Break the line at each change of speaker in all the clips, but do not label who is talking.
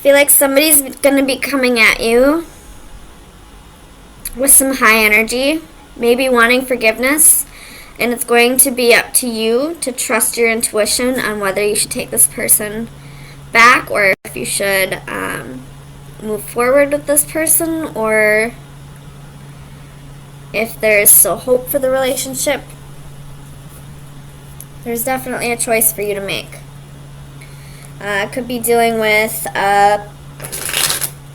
feel like somebody's going to be coming at you with some high energy, maybe wanting forgiveness, and it's going to be up to you to trust your intuition on whether you should take this person back or if you should move forward with this person, or if there's still hope for the relationship. There's definitely a choice for you to make. Could be dealing with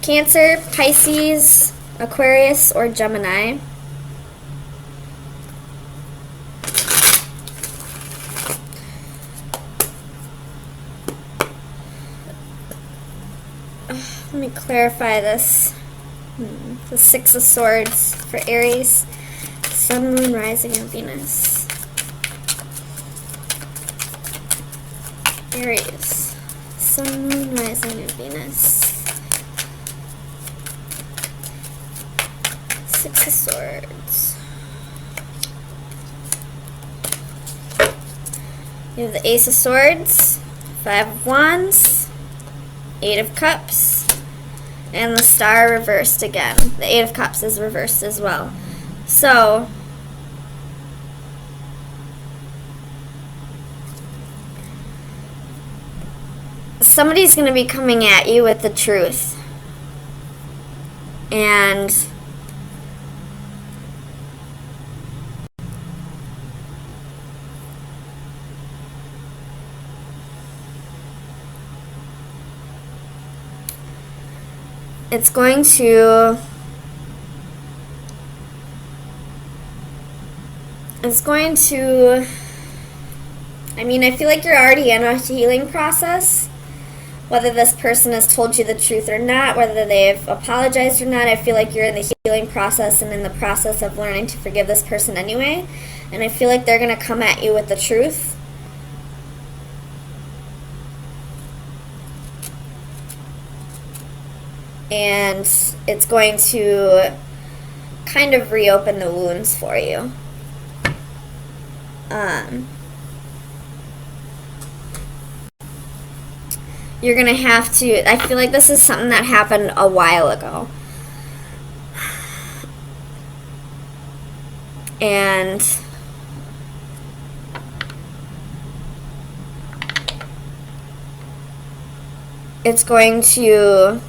Cancer, Pisces, Aquarius, or Gemini. Let me clarify this. The Six of Swords for Aries, Sun, Moon, Rising, and Venus. Aries, Sun, Moon, Rising, and Venus. Six of Swords. You have the Ace of Swords, Five of Wands, Eight of Cups, and the Star reversed again. The Eight of Cups is reversed as well. So, somebody's going to be coming at you with the truth. And it's going to I mean, I feel like you're already in a healing process, whether this person has told you the truth or not, whether they've apologized or not. I feel like you're in the healing process and in the process of learning to forgive this person anyway, and I feel like they're going to come at you with the truth. And it's going to kind of reopen the wounds for you. You're going to have to, I feel like this is something that happened a while ago. And it's going to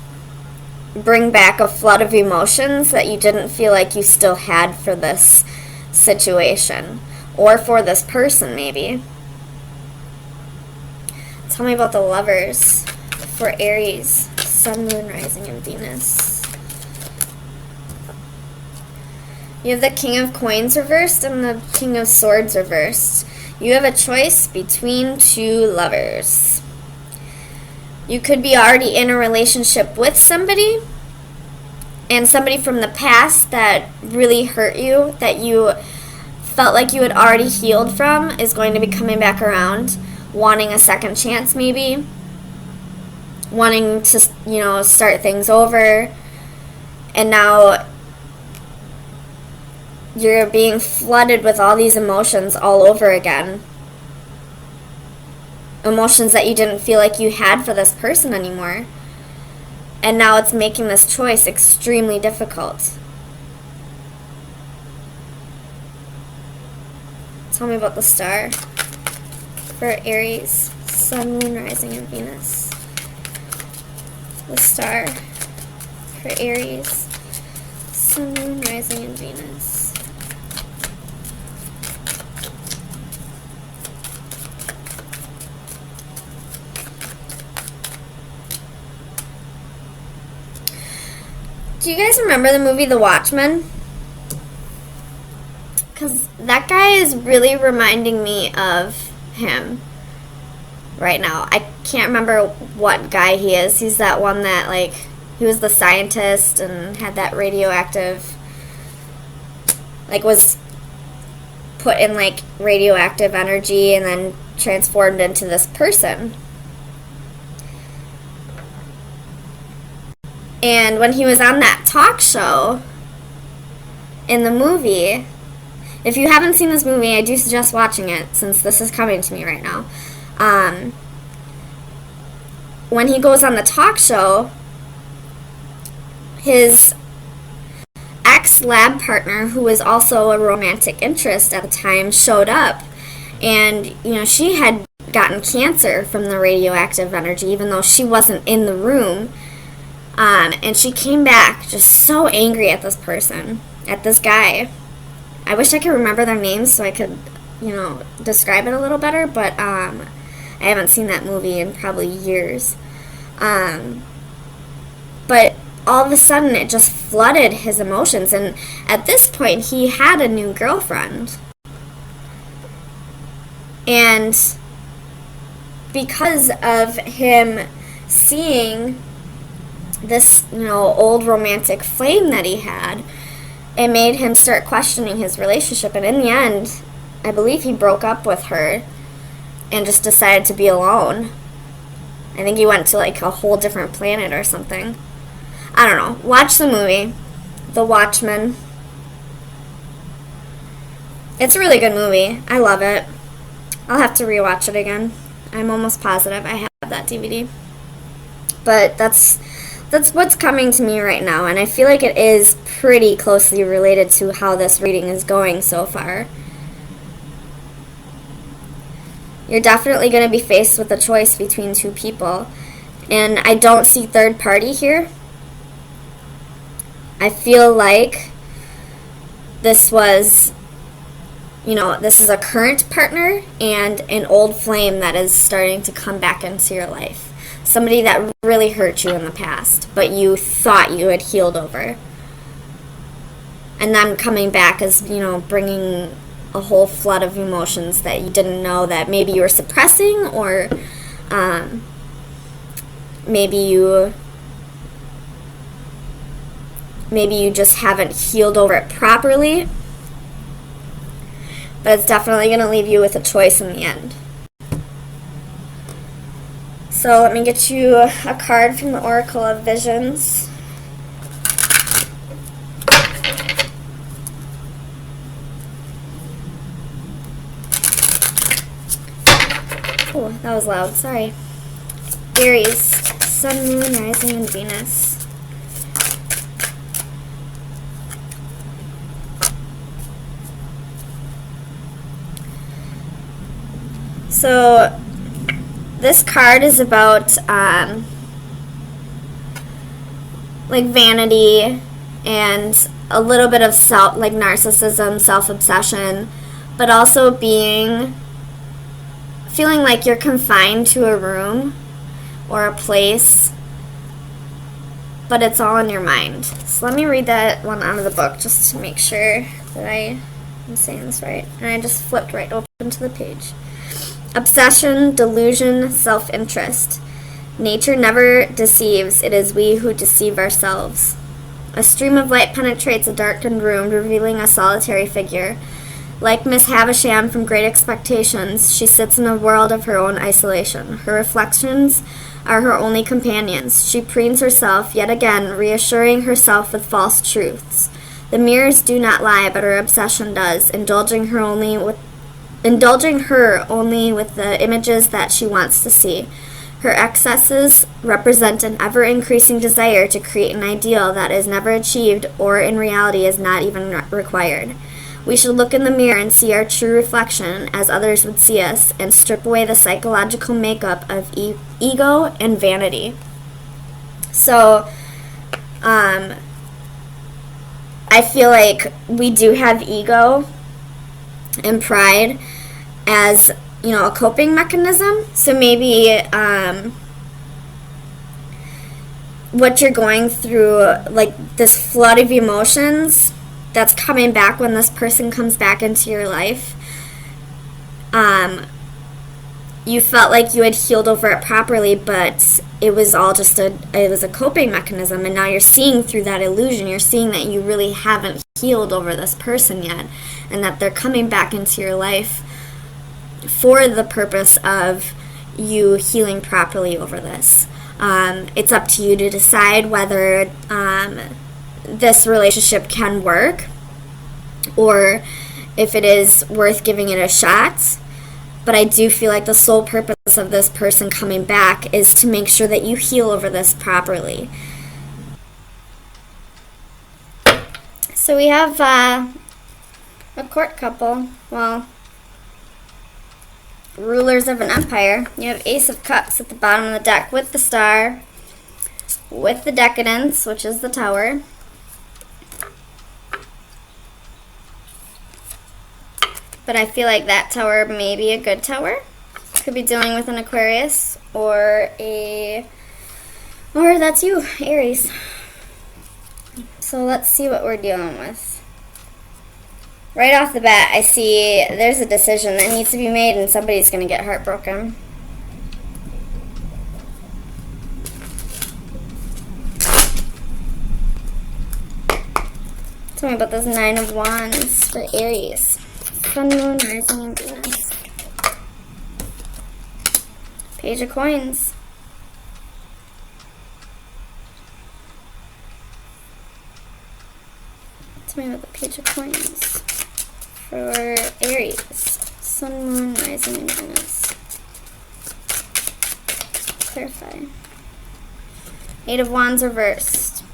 bring back a flood of emotions that you didn't feel like you still had for this situation or for this person, maybe. Tell me about the Lovers for Aries, Sun, Moon, Rising, and Venus. You have the King of Coins reversed and the King of Swords reversed. You have a choice between two lovers. You could be already in a relationship with somebody, and somebody from the past that really hurt you, that you felt like you had already healed from, is going to be coming back around, wanting a second chance maybe, wanting to, start things over, and now you're being flooded with all these emotions all over again. Emotions that you didn't feel like you had for this person anymore. And now it's making this choice extremely difficult. Tell me about the Star for Aries, Sun, Moon, Rising, and Venus. The Star for Aries, Sun, Moon, Rising, and Venus. Do you guys remember the movie The Watchmen? Because that guy is really reminding me of him right now. I can't remember what guy he is. He's that one that, he was the scientist and had that radioactive, was put in, radioactive energy and then transformed into this person. And when he was on that talk show in the movie, if you haven't seen this movie, I do suggest watching it since this is coming to me right now. when he goes on the talk show, his ex-lab partner, who was also a romantic interest at the time, showed up. And, you know, she had gotten cancer from the radioactive energy, even though she wasn't in the room. And she came back just so angry at this person, at this guy. I wish I could remember their names so I could, you know, describe it a little better, but I haven't seen that movie in probably years. But all of a sudden it just flooded his emotions, and at this point he had a new girlfriend. And because of him seeing this, you know, old romantic flame that he had, it made him start questioning his relationship. And in the end, I believe he broke up with her and just decided to be alone. I think he went to like a whole different planet or something. I don't know. Watch the movie, The Watchmen. It's a really good movie. I love it. I'll have to rewatch it again. I'm almost positive I have that DVD. But that's what's coming to me right now, and I feel like it is pretty closely related to how this reading is going so far. You're definitely going to be faced with a choice between two people, and I don't see third party here. I feel like this was, you know, this is a current partner and an old flame that is starting to come back into your life. Somebody that really hurt you in the past, but you thought you had healed over. And them coming back is, you know, bringing a whole flood of emotions that you didn't know that maybe you were suppressing, or maybe you just haven't healed over it properly. But it's definitely going to leave you with a choice in the end. So let me get you a card from the Oracle of Visions. Oh, that was loud. Sorry. Aries, Sun, Moon, Rising, and Venus. So this card is about like vanity and a little bit of like narcissism, self-obsession, but also feeling like you're confined to a room or a place, but it's all in your mind. So let me read that one out of the book just to make sure that I am saying this right. And I just flipped right open to the page. Obsession, delusion, self-interest. Nature never deceives. It is we who deceive ourselves. A stream of light penetrates a darkened room, revealing a solitary figure. Like Miss Havisham from Great Expectations, she sits in a world of her own isolation. Her reflections are her only companions. She preens herself, yet again, reassuring herself with false truths. The mirrors do not lie, but her obsession does, indulging her only with the images that she wants to see. Her excesses represent an ever-increasing desire to create an ideal that is never achieved or in reality is not even required. We should look in the mirror and see our true reflection as others would see us, and strip away the psychological makeup of ego and vanity. So, I feel like we do have ego and pride as, you know, a coping mechanism. So maybe what you're going through, like this flood of emotions that's coming back when this person comes back into your life, you felt like you had healed over it properly, but it was all just it was a coping mechanism, and now you're seeing through that illusion. You're seeing that you really haven't healed over this person yet, and that they're coming back into your life for the purpose of you healing properly over this. It's up to you to decide whether this relationship can work, or if it is worth giving it a shot. But I do feel like the sole purpose of this person coming back is to make sure that you heal over this properly. So we have a court couple. Well, rulers of an empire. You have Ace of Cups at the bottom of the deck with the Star, with the Decadence, which is the Tower. But I feel like that tower may be a good tower. Could be dealing with an Aquarius or that's you, Aries. So let's see what we're dealing with. Right off the bat, I see there's a decision that needs to be made and somebody's going to get heartbroken. Tell me about this Nine of Wands for Aries. Sun, Moon, Rising, and Venus. Page of Coins. Tell me about the Page of Coins for Aries. Sun, Moon, Rising, and Venus. Clarify. Eight of Wands reversed.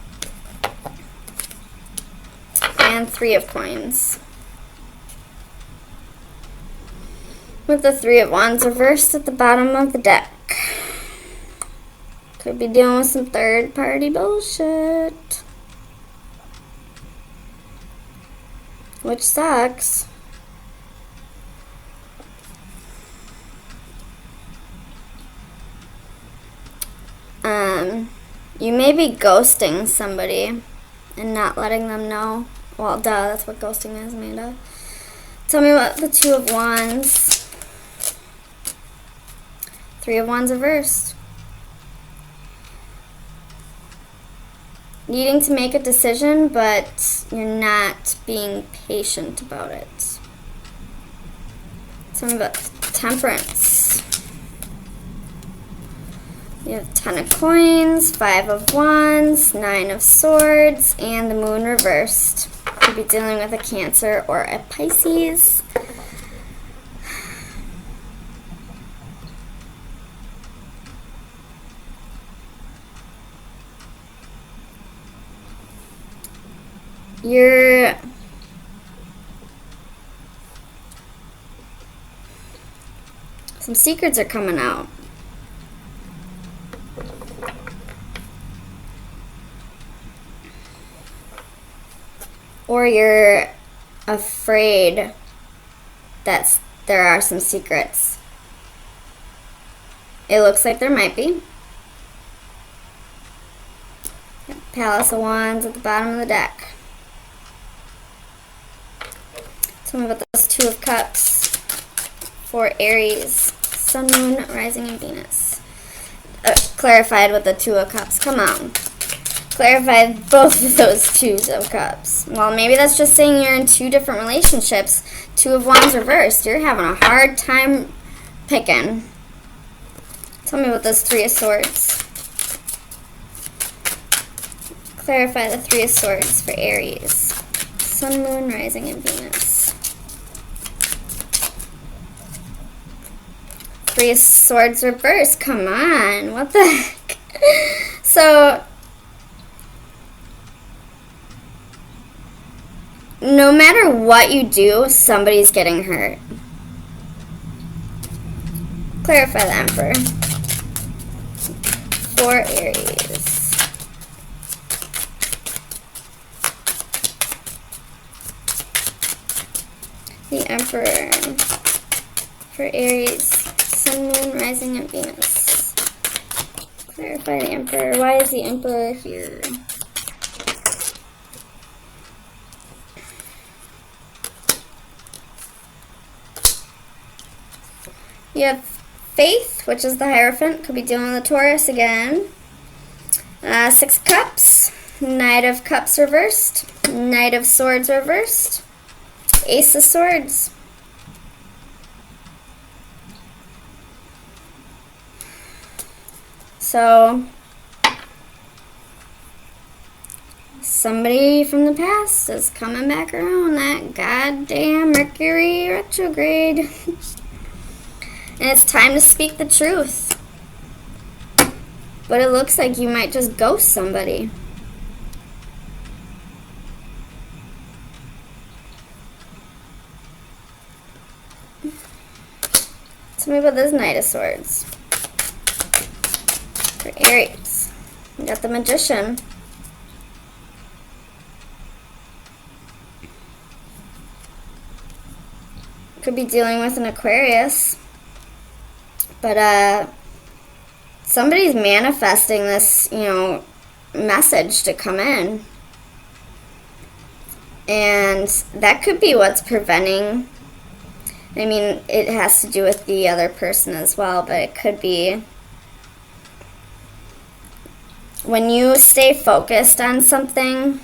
And Three of Coins. With the Three of Wands reversed at the bottom of the deck. Could be dealing with some third-party bullshit. Which sucks. You may be ghosting somebody and not letting them know. Well, duh, that's what ghosting is, Amanda. Tell me about the Two of Wands. Three of Wands reversed. Needing to make a decision, but you're not being patient about it. Tell me about Temperance. You have Ten of Coins, Five of Wands, Nine of Swords, and the Moon reversed. Could be dealing with a Cancer or a Pisces. Some secrets are coming out. Or you're afraid that there are some secrets. It looks like there might be. Palace of Wands at the bottom of the deck. Tell me about those Two of Cups for Aries. Sun, Moon, Rising, and Venus. Clarified with the Two of Cups. Come on. Clarified both of those Twos of Cups. Well, maybe that's just saying you're in two different relationships. Two of Wands reversed. You're having a hard time picking. Tell me about this Three of Swords. Clarify the Three of Swords for Aries. Sun, Moon, Rising, and Venus. Three of Swords reversed. Come on. What the heck? So, no matter what you do, somebody's getting hurt. Clarify the Emperor for Aries. The Emperor for Aries. Sun, Moon, Rising, and Venus. Clarify the Emperor. Why is the Emperor here? You have Faith, which is the Hierophant. Could be dealing with a Taurus again. Six of Cups. Knight of Cups reversed. Knight of Swords reversed. Ace of Swords. So, somebody from the past is coming back around. That goddamn Mercury retrograde. And it's time to speak the truth. But it looks like you might just ghost somebody. Tell me about this Knight of Swords. For Aries. We got the Magician. Could be dealing with an Aquarius. But, somebody's manifesting this, you know, message to come in. And that could be what's preventing. I mean, it has to do with the other person as well, but it could be when you stay focused on something,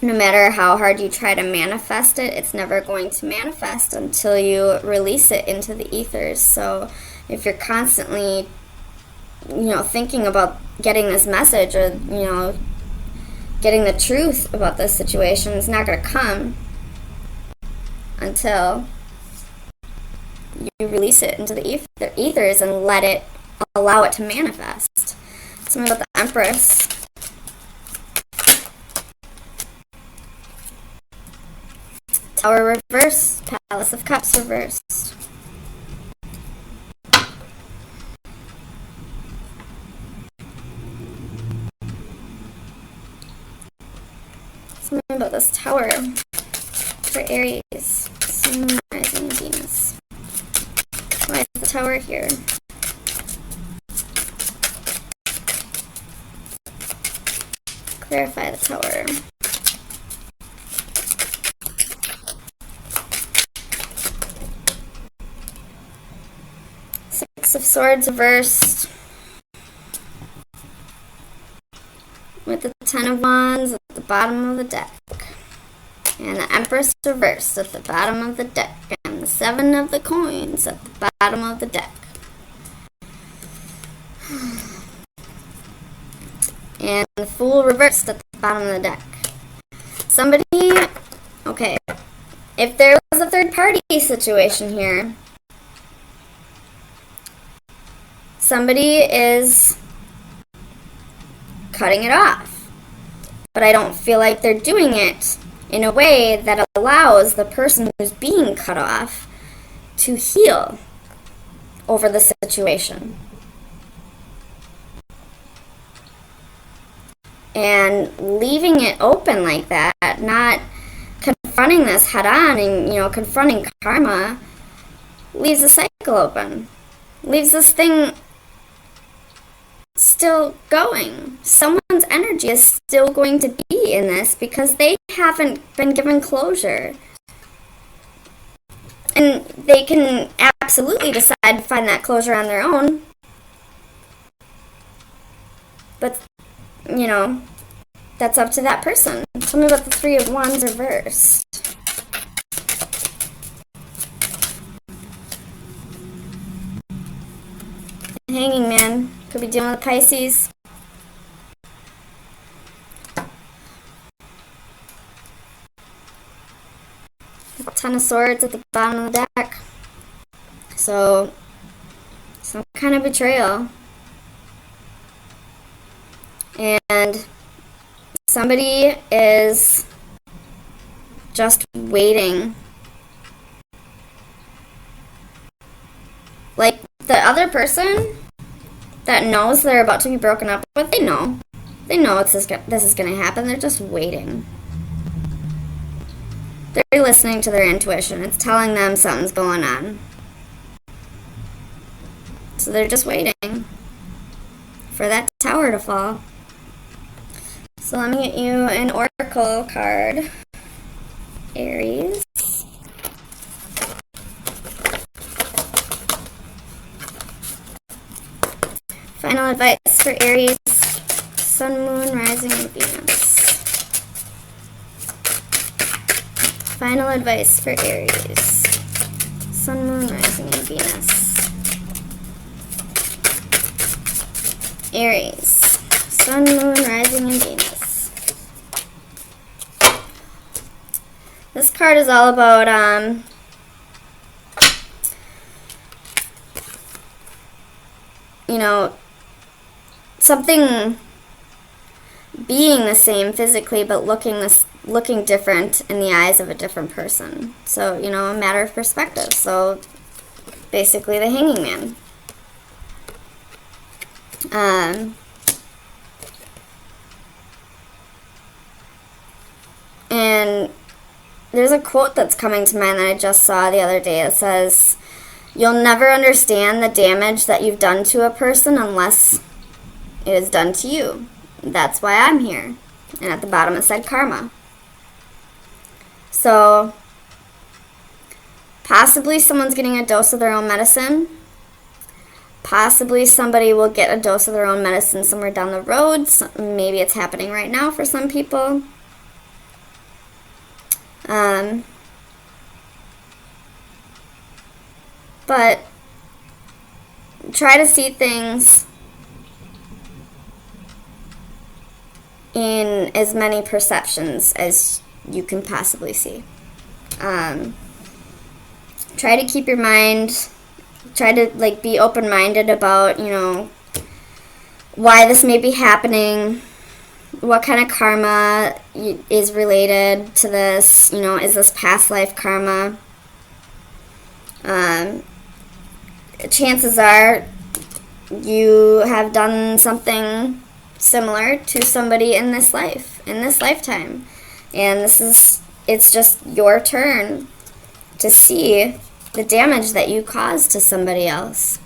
no matter how hard you try to manifest it, it's never going to manifest until you release it into the ethers. So if you're constantly, you know, thinking about getting this message or, you know, getting the truth about this situation, it's not going to come until you release it into the ethers and allow it to manifest. Something about the Empress. Tower reversed, Palace of Cups reversed. Something about this Tower for Aries, Sun, Rising, and Venus. Why is the Tower here? Clarify the Tower. Six of Swords reversed. With the Ten of Wands at the bottom of the deck. And the Empress reversed at the bottom of the deck. And the Seven of the Coins at the bottom of the deck. And the Fool reversed at the bottom of the deck. Somebody, okay, if there was a third party situation here, somebody is cutting it off. But I don't feel like they're doing it in a way that allows the person who's being cut off to heal over the situation. And leaving it open like that, not confronting this head on and, you know, confronting karma, leaves the cycle open. Leaves this thing still going. Someone's energy is still going to be in this because they haven't been given closure. And they can absolutely decide to find that closure on their own. But, you know, that's up to that person. Tell me about the Three of Wands reversed. Hanging Man. Could be dealing with Pisces. Ten of Swords at the bottom of the deck. So, some kind of betrayal. And somebody is just waiting. Like, the other person that knows they're about to be broken up with, they know. They know this is going to happen. They're just waiting. They're listening to their intuition. It's telling them something's going on. So they're just waiting for that tower to fall. So let me get you an oracle card. Aries. Final advice for Aries. Sun, Moon, Rising, and Venus. Final advice for Aries. Sun, Moon, Rising, and Venus. Aries. Sun, Moon, Rising, and Venus. This card is all about you know, something being the same physically, but looking different in the eyes of a different person. So, you know, a matter of perspective. So, basically the Hanging Man. And there's a quote that's coming to mind that I just saw the other day. It says, "You'll never understand the damage that you've done to a person unless it is done to you. That's why I'm here." And at the bottom it said karma. So, possibly someone's getting a dose of their own medicine. Possibly somebody will get a dose of their own medicine somewhere down the road. Maybe it's happening right now for some people. But try to see things in as many perceptions as you can possibly see. Try to keep your mind, try to like be open-minded about, you know, why this may be happening, what kind of karma is related to this, you know, is this past life karma? Chances are you have done something similar to somebody in this life, in this lifetime. And it's just your turn to see the damage that you caused to somebody else.